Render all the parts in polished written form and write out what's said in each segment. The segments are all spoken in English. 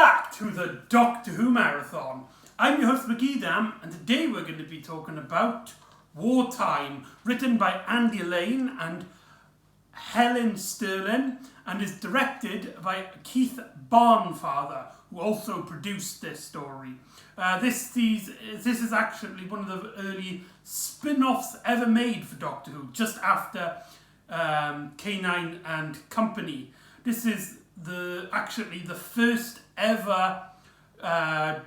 back to the Doctor Who Marathon. I'm your host McEdam, and today we're going to be talking about Wartime, written by Andy Lane and Helen Sterling, and is directed by Keith Barnfather, who also produced this story. This is actually one of the early spin-offs ever made for Doctor Who, just after K9 and Company. This is actually the first ever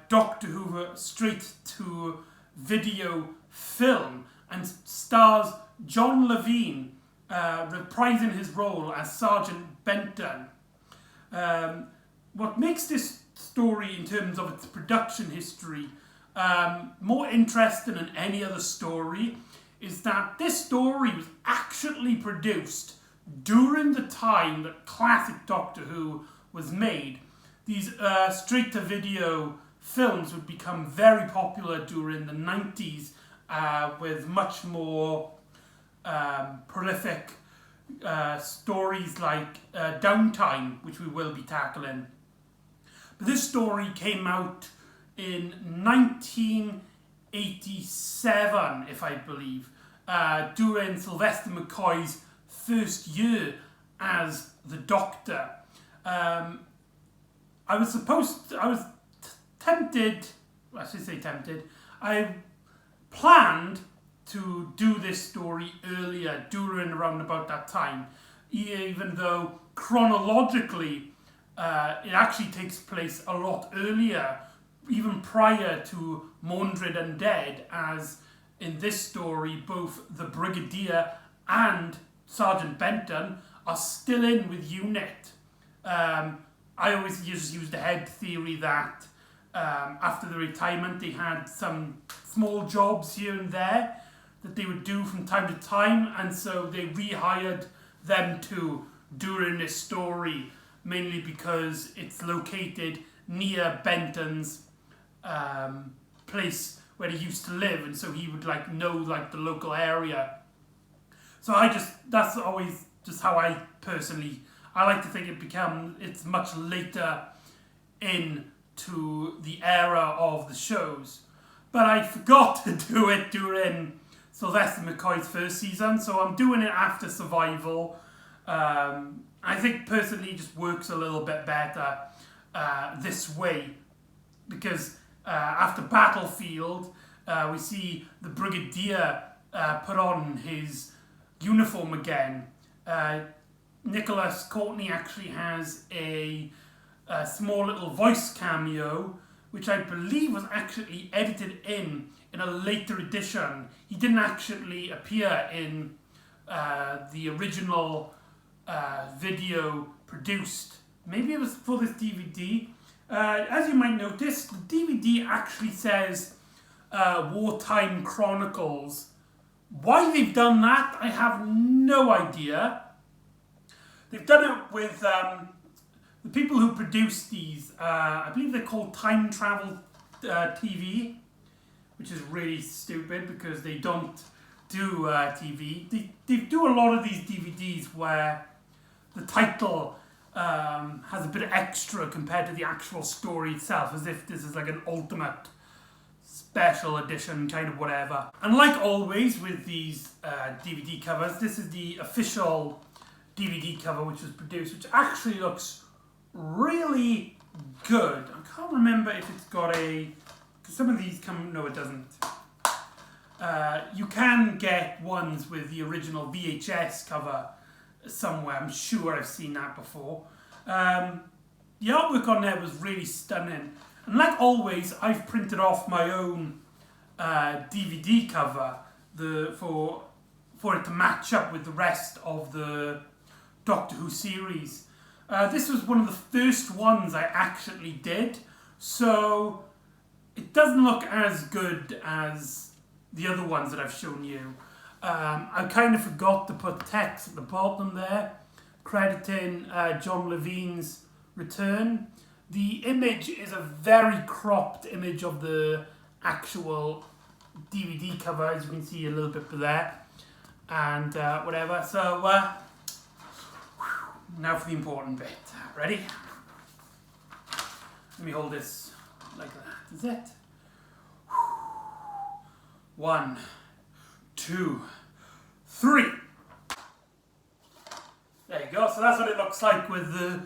Doctor Who straight-to-video film, and stars John Levine reprising his role as Sergeant Benton. What makes this story, in terms of its production history, more interesting than any other story is that this story was actually produced during the time that classic Doctor Who was made. These straight-to-video films would become very popular during the 90s with much more prolific stories like Downtime, which we will be tackling. But this story came out in 1987, if I believe, during Sylvester McCoy's first year as the Doctor. I was tempted, I should say tempted, I planned to do this story earlier, during around about that time, even though chronologically it actually takes place a lot earlier, even prior to Mordred Undead, as in this story both the Brigadier and Sergeant Benton are still in with UNIT. I always just use the head theory that after the retirement they had some small jobs here and there that they would do from time to time, and so they rehired them too during this story, mainly because it's located near Benton's place where he used to live, and so he would know the local area. So that's always just how I like to think it's much later into the era of the shows. But I forgot to do it during Sylvester McCoy's first season, so I'm doing it after Survival. I think personally it just works a little bit better this way, because after Battlefield, we see the Brigadier put on his uniform again. Nicholas Courtney actually has a small little voice cameo, which I believe was actually edited in a later edition. He didn't actually appear in the original video produced. Maybe it was for this DVD. As you might notice, the DVD actually says Wartime Chronicles. Why they've done that, I have no idea. They've done it with the people who produce these. I believe they're called Time Travel TV, which is really stupid because they don't do TV. They do a lot of these DVDs where the title has a bit of extra compared to the actual story itself, as if this is like an ultimate special edition kind of whatever. And like always with these DVD covers, this is the official DVD cover which was produced, which actually looks really good. I can't remember if it's got because some of these no it doesn't. You can get ones with the original VHS cover somewhere. I'm sure I've seen that before. The artwork on there was really stunning. And like always, I've printed off my own DVD cover for it to match up with the rest of the Doctor Who series. This was one of the first ones I actually did, so it doesn't look as good as the other ones that I've shown you. I kind of forgot to put text at the bottom there, crediting John Levine's return. The image is a very cropped image of the actual DVD cover, as you can see a little bit there, and whatever. So now for the important bit. Ready? Let me hold this like that. Is it? 1, 2, 3. There you go. So that's what it looks like with the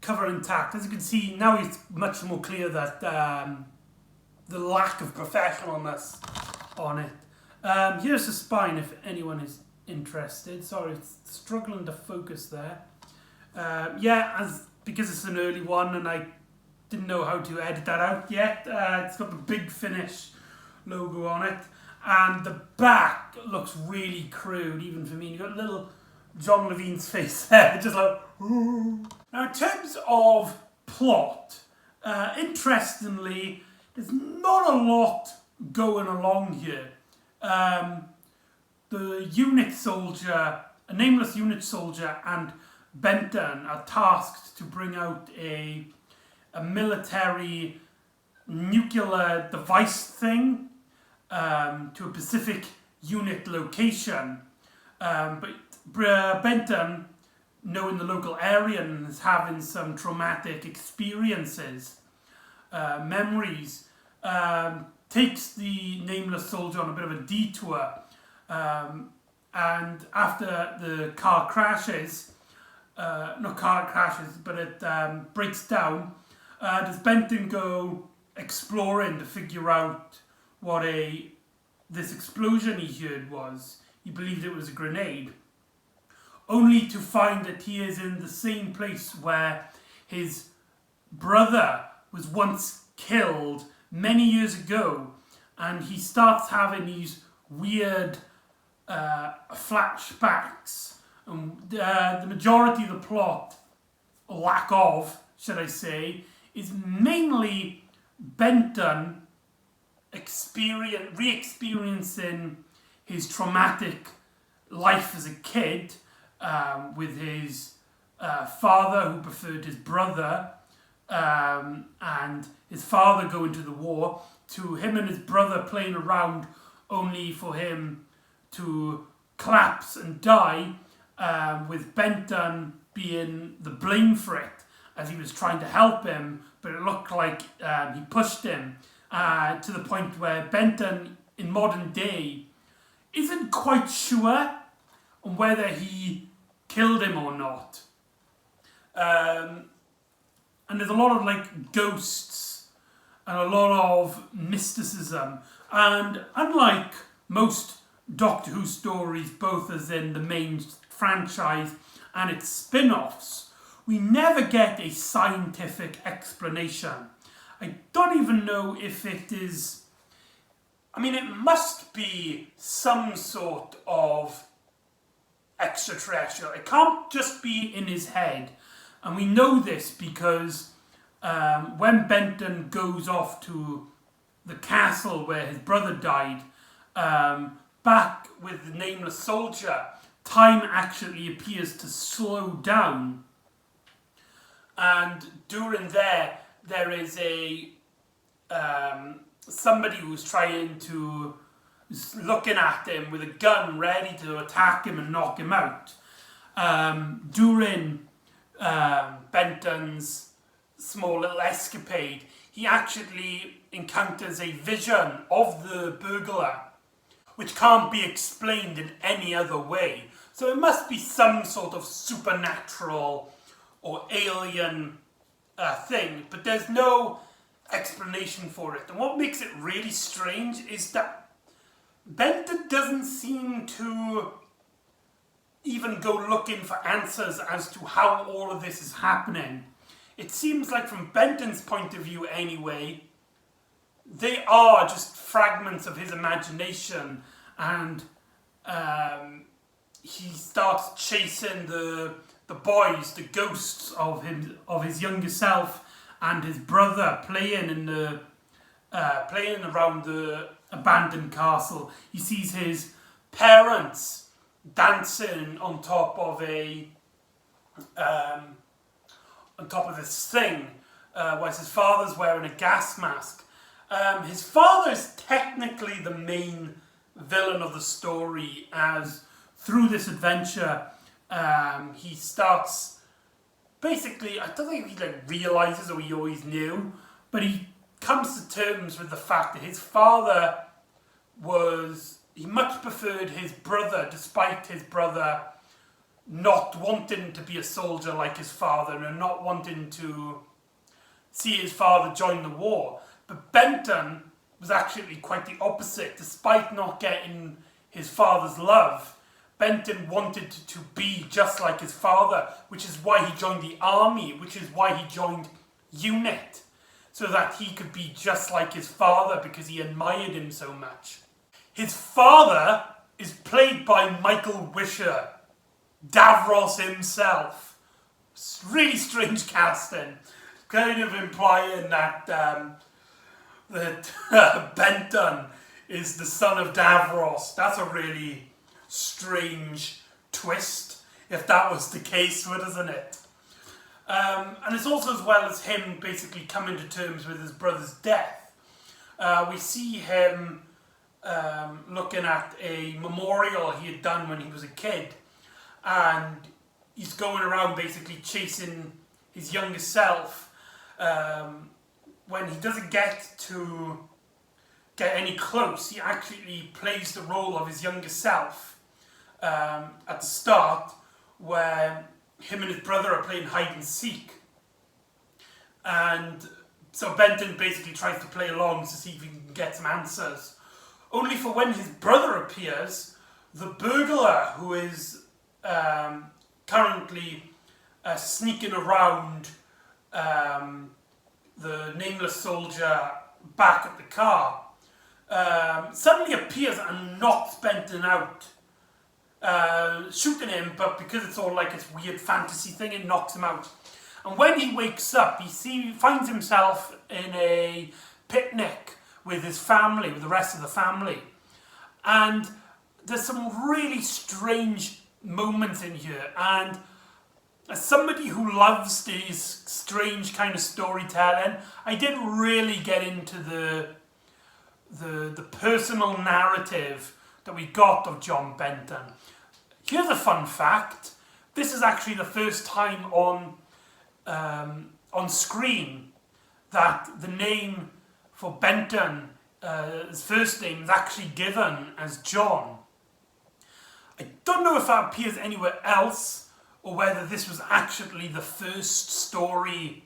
cover intact. As you can see, now it's much more clear that the lack of professionalness on it. Here's the spine if anyone is interested. Sorry, it's struggling to focus there. Because it's an early one and I didn't know how to edit that out yet. It's got the Big Finish logo on it. And the back looks really crude, even for me. You've got little John Levine's face there, just like, ooh. Now, in terms of plot, interestingly, there's not a lot going along here. The unit soldier, a nameless unit soldier, and Benton are tasked to bring out a military nuclear device thing to a Pacific unit location. But Benton, knowing the local area and is having some traumatic experiences, memories, takes the nameless soldier on a bit of a detour. And after the car crashes, not car crashes, but it breaks down, does Benton go exploring to figure out what this explosion he heard was. He believed it was a grenade, only to find that he is in the same place where his brother was once killed many years ago, and he starts having these weird flashbacks. The majority of the plot, or lack of, should I say, is mainly Benton re-experiencing his traumatic life as a kid, with his father who preferred his brother, and his father going to the war, to him and his brother playing around only for him to collapse and die, with Benton being the blame for it, as he was trying to help him, but it looked like he pushed him, to the point where Benton, in modern day, isn't quite sure on whether he killed him or not. And there's a lot of like ghosts and a lot of mysticism. And unlike most Doctor Who stories, both as in the main franchise and its spin-offs, we never get a scientific explanation. I don't even know if it is... I mean, it must be some sort of extraterrestrial. It can't just be in his head. And we know this because when Benton goes off to the castle where his brother died, back with the nameless soldier, time actually appears to slow down. And during there is a somebody who's looking at him with a gun ready to attack him and knock him out. During Benton's small little escapade, he actually encounters a vision of the burglar, which can't be explained in any other way. So it must be some sort of supernatural or alien thing, but there's no explanation for it. And what makes it really strange is that Benton doesn't seem to even go looking for answers as to how all of this is happening. It seems like, from Benton's point of view anyway, they are just fragments of his imagination, and he starts chasing the boys, the ghosts of his younger self and his brother, playing around the abandoned castle. He sees his parents dancing on top of this thing, whilst his father's wearing a gas mask. His father is technically the main villain of the story, as through this adventure he starts basically, I don't think he like realises or he always knew, but he comes to terms with the fact that his father he much preferred his brother, despite his brother not wanting to be a soldier like his father and not wanting to see his father join the war. But Benton was actually quite the opposite. Despite not getting his father's love, Benton wanted to be just like his father, which is why he joined the army, which is why he joined UNIT, so that he could be just like his father because he admired him so much. His father is played by Michael Wisher, Davros himself. It's really strange casting, kind of implying that Benton is the son of Davros. That's a really strange twist, if that was the case, isn't it? And it's also as well as him basically coming to terms with his brother's death. We see him looking at a memorial he had done when he was a kid, and he's going around basically chasing his younger self. When he doesn't get any close, he actually plays the role of his younger self at the start, where him and his brother are playing hide and seek, and so Benton basically tries to play along to see if he can get some answers. Only for when his brother appears, the burglar who is currently sneaking around the nameless soldier back at the car, suddenly appears and knocks Benton out, shooting him, but because it's all like this weird fantasy thing, it knocks him out. And when he wakes up, he finds himself in a picnic with his family, with the rest of the family. And there's some really strange moments in here. And as somebody who loves these strange kind of storytelling, I didn't really get into the personal narrative that we got of John Benton. Here's a fun fact. This is actually the first time on screen that the name for Benton, his first name, is actually given as John. I don't know if that appears anywhere else, or whether this was actually the first story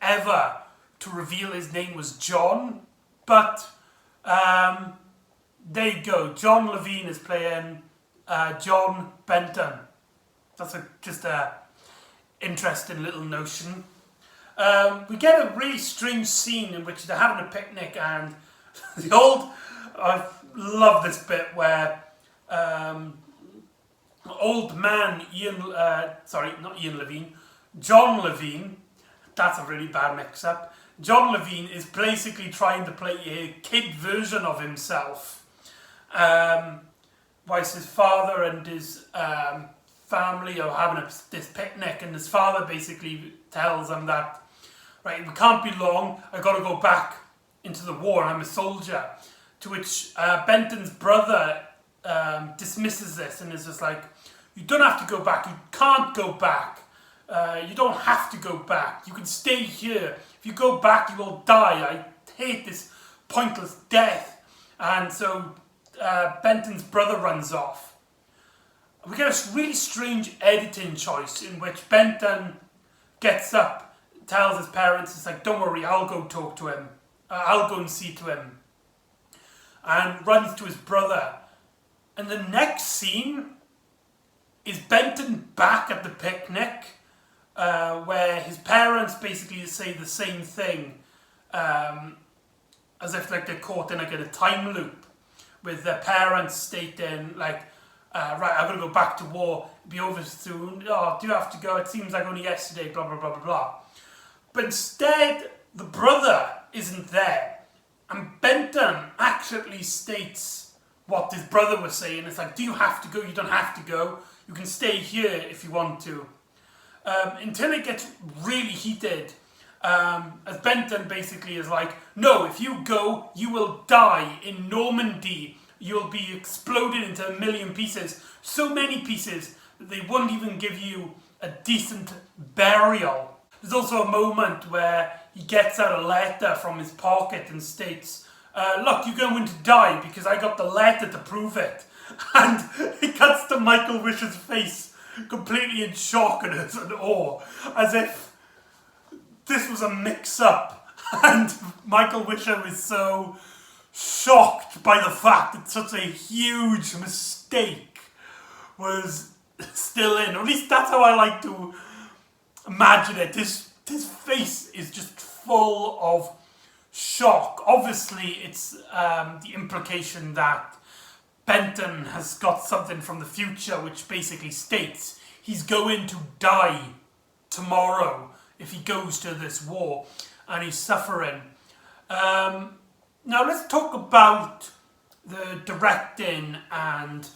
ever to reveal his name was John, but there you go. John Levine is playing John Benton. That's just a interesting little notion. We get a really strange scene in which they're having a picnic, and I love this bit where old man John Levine, that's a really bad mix-up. John Levine is basically trying to play a kid version of himself, whilst his father and his family are having this picnic, and his father basically tells him that, right, we can't be long, I've got to go back into the war, I'm a soldier. To which Benton's brother dismisses this and is just like, you don't have to go back, you can't go back, you don't have to go back, you can stay here. If you go back, you will die. I hate this pointless death. And so Benton's brother runs off. We get a really strange editing choice in which Benton gets up, tells his parents, it's like, don't worry, I'll go talk to him. I'll go and see to him. And runs to his brother. And the next scene is Benton back at the picnic, where his parents basically say the same thing, as if like they're caught in like a time loop, with their parents stating like, right, I'm going to go back to war, be over soon, oh, do you have to go, it seems like only yesterday, blah, blah, blah, blah, blah. But instead, the brother isn't there, and Benton actually states what his brother was saying. It's like, do you have to go? You don't have to go. You can stay here if you want to. Until it gets really heated, as Benton basically is like, no, if you go, you will die in Normandy. You'll be exploded into a million pieces. So many pieces that they won't even give you a decent burial. There's also a moment where he gets out a letter from his pocket and states, look, you're going to die because I got the letter to prove it. And it cuts to Michael Wisher's face, completely in shock and awe, as if this was a mix-up. And Michael Wisher was so shocked by the fact that such a huge mistake was still in. Or at least that's how I like to imagine it. His face is just full of shock. Obviously, it's the implication that Benton has got something from the future which basically states he's going to die tomorrow if he goes to this war, and he's suffering. Now let's talk about the directing and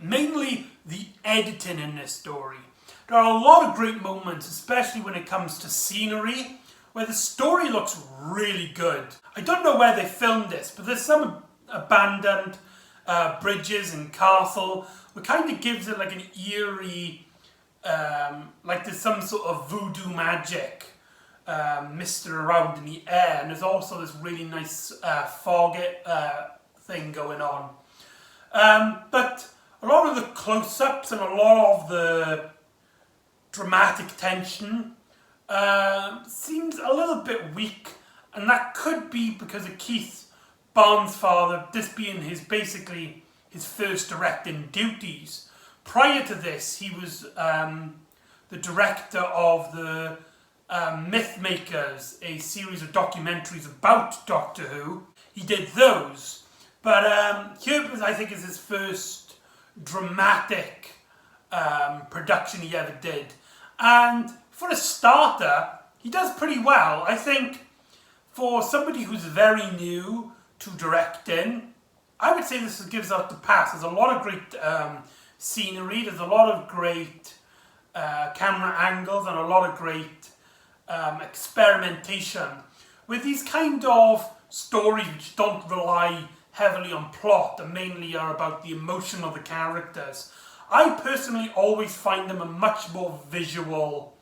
mainly the editing in this story. There are a lot of great moments, especially when it comes to scenery, where the story looks really good. I don't know where they filmed this, but there's some abandoned bridges and castle, which kind of gives it like an eerie, like there's some sort of voodoo magic misted around in the air, and there's also this really nice fog thing going on. But a lot of the close-ups and a lot of the dramatic tension seems a little bit weak, and that could be because of Keith Barnesfather, this being basically his first directing duties. Prior to this, he was the director of the Mythmakers, a series of documentaries about Doctor Who. He did those, but here, I think, is his first dramatic production he ever did. And for a starter, he does pretty well. I think for somebody who's very new to directing, I would say this gives out the pass. There's a lot of great scenery, there's a lot of great camera angles, and a lot of great experimentation with these kind of stories which don't rely heavily on plot and mainly are about the emotion of the characters. I personally always find them a much more visual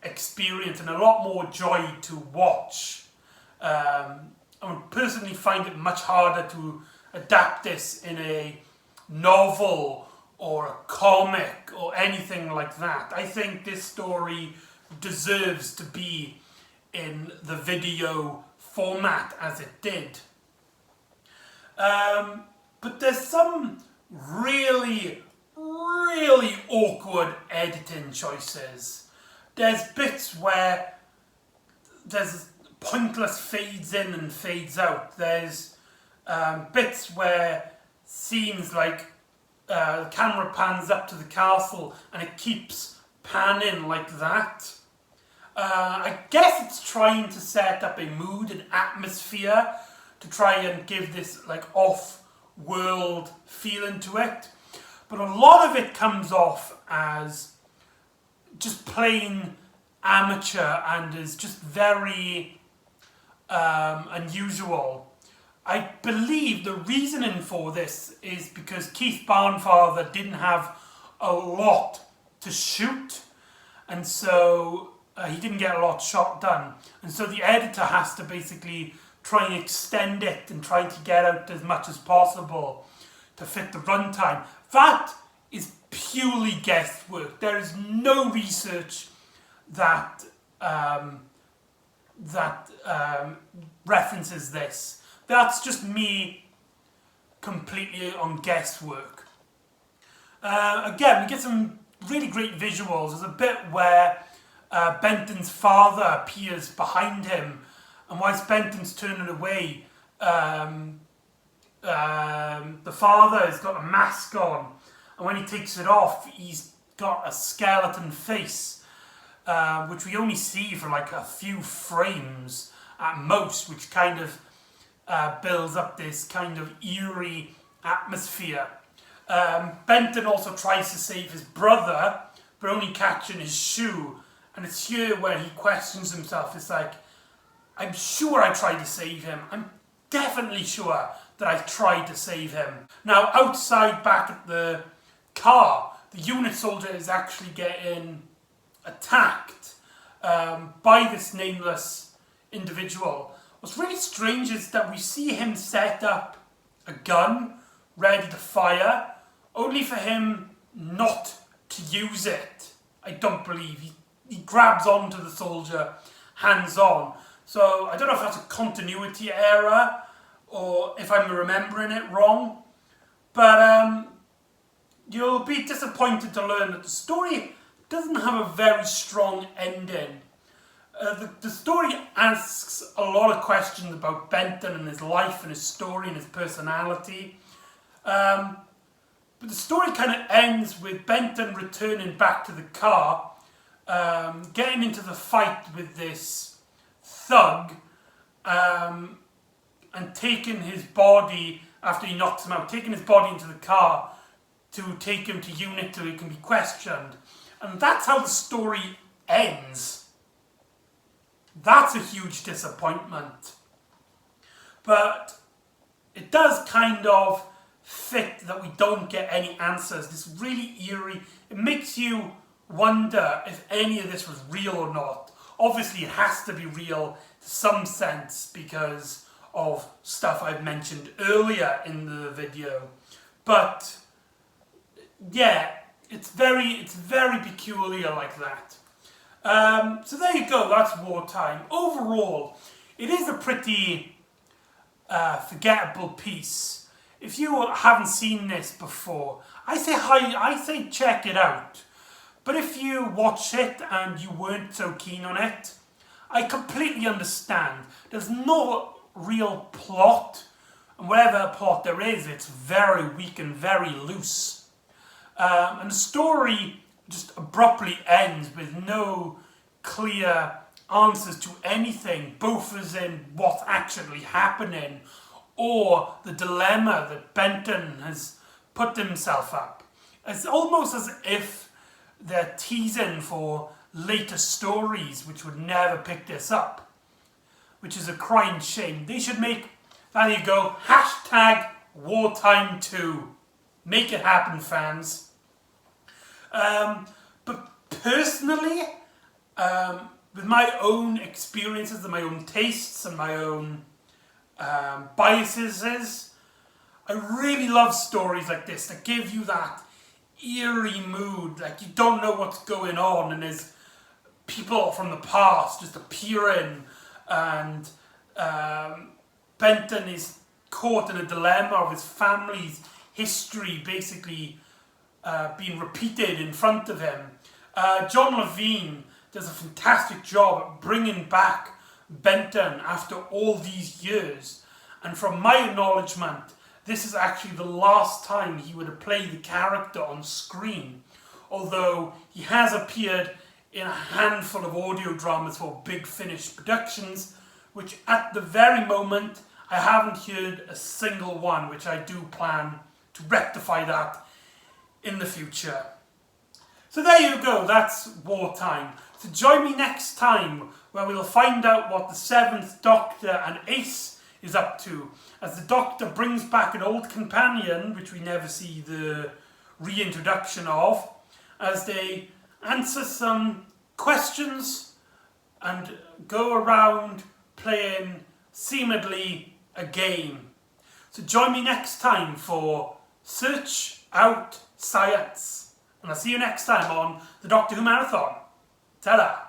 experience and a lot more joy to watch. I would personally find it much harder to adapt this in a novel or a comic or anything like that. I think this story deserves to be in the video format as it did. But there's some really awkward editing choices. There's bits where there's pointless fades in and fades out. There's bits where scenes like the camera pans up to the castle and it keeps panning like that. I guess it's trying to set up a mood and atmosphere to try and give this like off-world feeling to it. But a lot of it comes off as just plain amateur and is just very unusual. I believe the reasoning for this is because Keith Barnesfather didn't have a lot to shoot, and so he didn't get a lot shot done. And so the editor has to basically try and extend it and try to get out as much as possible to fit the runtime. That is purely guesswork. There is no research that references this. That's just me completely on guesswork. Again, we get some really great visuals. There's a bit where Benton's father appears behind him, and whilst Benton's turning away, the father has got a mask on, and when he takes it off, he's got a skeleton face, which we only see for like a few frames at most, which kind of builds up this kind of eerie atmosphere. Benton also tries to save his brother, but only catching his shoe, and it's here where he questions himself. It's like, I'm sure I tried to save him. I'm definitely sure that I tried to save him. Now, outside back at the car, the unit soldier is actually getting attacked by this nameless individual. What's really strange is that we see him set up a gun ready to fire, only for him not to use it. I don't believe. He grabs onto the soldier, hands on. So I don't know if that's a continuity error or if I'm remembering it wrong. But you'll be disappointed to learn that the story doesn't have a very strong ending. The story asks a lot of questions about Benton and his life and his story and his personality. But the story kind of ends with Benton returning back to the car, getting into the fight with this thug, and taking his body, after he knocks him out, taking his body into the car to take him to unit so he can be questioned. And that's how the story ends. That's a huge disappointment. But it does kind of fit that we don't get any answers. This really eerie, it makes you wonder if any of this was real or not. Obviously it has to be real to some sense because of stuff I've mentioned earlier in the video. But yeah, it's very peculiar like that. So there you go, that's Wartime. Overall, it is a pretty forgettable piece. If you haven't seen this before, I say check it out. But if you watch it and you weren't so keen on it, I completely understand. There's no real plot, and whatever plot there is, it's very weak and very loose. And the story just abruptly ends with no clear answers to anything, both as in what's actually happening or the dilemma that Benton has put himself up. It's almost as if they're teasing for later stories which would never pick this up, which is a crying shame. They should make, there you go, hashtag Wartime 2. Make it happen, fans. But personally, with my own experiences and my own tastes and my own biases, I really love stories like this that give you that eerie mood, like you don't know what's going on and there's people from the past just appearing, and Benton is caught in a dilemma of his family's history basically being repeated in front of him. John Levine does a fantastic job at bringing back Benton after all these years, and from my acknowledgement, this is actually the last time he would have played the character on screen, although he has appeared in a handful of audio dramas for Big Finish Productions, which at the very moment I haven't heard a single one, which I do plan to rectify that in the future. So there you go, that's Wartime. So join me next time where we'll find out what the 7th Doctor and Ace is up to, as the Doctor brings back an old companion, which we never see the reintroduction of, as they answer some questions and go around playing seemingly a game. So join me next time for Search Out Science. And I'll see you next time on the Doctor Who Marathon. Ta-da!